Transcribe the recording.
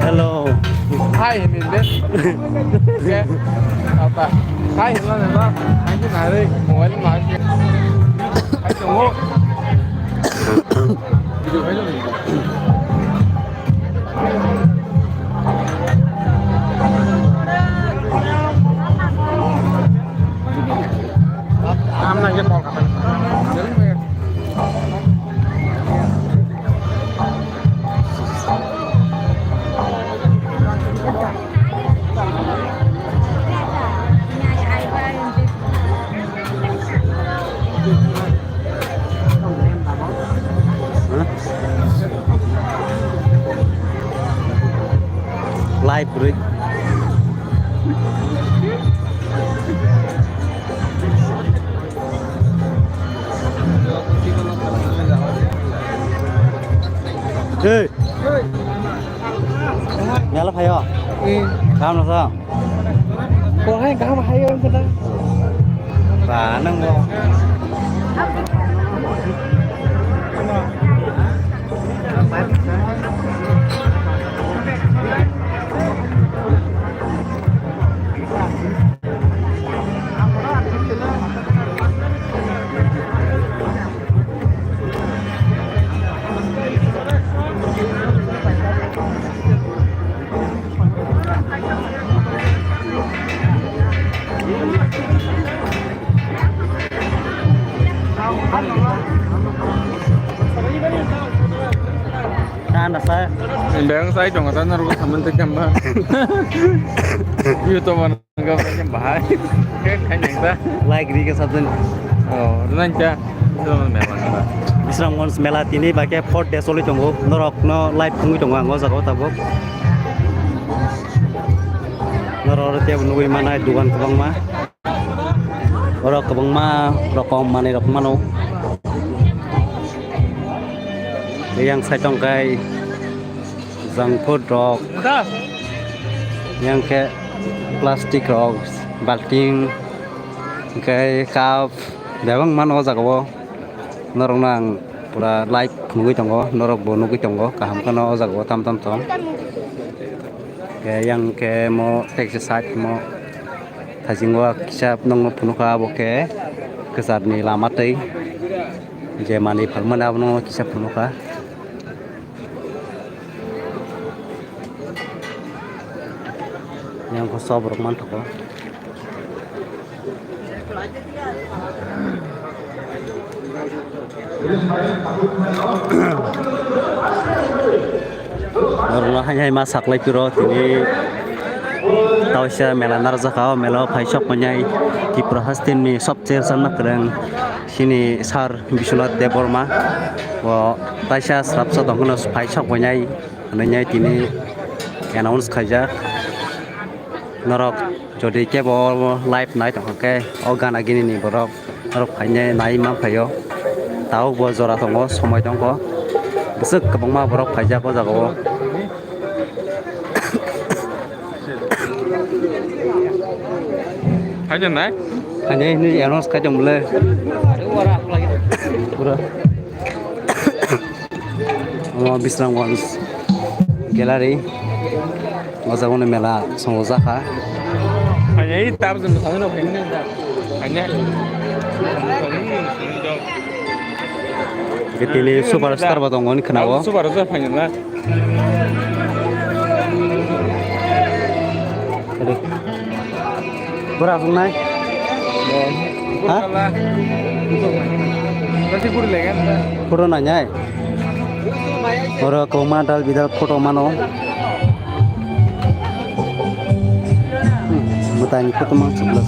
Hello. Hai ini deh. Oke. Apa? Hai lo nih lo. Nanti nari mau lagi. Hai tunggu. Video aja nih. Am nanya call kapan? Jadi bayar. Live bro. Hey. Nhà lớp hay không? Cam là sao? Có hai cá mà hay hơn cái đó. Và nâng vô. Ăn là sao? Bayang saya dong kata naruh temen terjambah. YouTube mana enggak terjambah. Kayak kayaknya kita. Like di ke satu. Oh, nanti itu memang. Islam ngons melat ini pakai port desoli tunggu. Norok no live tunggu tunggu anggo jago tabu. Norok tiap nunggu mana dukan kebang mah. Orang kebang mah rokok mana rok mano. Yang saya tongkai junk food rok. Yang kayak plastik rok, balting, kayak cup, dewang mana jago. Norok nang pura live nunggu tunggu, norok bo nunggu tunggu, kaham kano jago tam. Kayak yang kayak mau exercise mau thajingwa kisah nong punuka boke kesar ni lama tei, jemani palmana no kisah punuka. Yang kosong berman toko. Orang hanya masak lagi piro ini. Tahu saya melanar zakau melo paisok menyai di Prahastin mi sobcer sama kereng sini sar bisunat deborma. Wa taisha serapsa dongkonos paisok menyai menyai ini announce kaja. Norok jadi kebol live night oke organ agini nih borok norok hanya naik mah kayo tahu buat zora tongo somai tongo besok kebang mah borok kaja ko jago Hanya naik. hanya ini announce kaja mulai pura mau bisram ngons gallery Mazagun mela songozaka. Hanya ini tab sama sama no pengen hanya. Getili superstar batongon kenawo. Superstar pengen lah. Aduh. Berapa naik? Hah? Nanti pur legan. Pura nanya. Ora koma dal bidal foto mano. Mutanya foto mang sebelah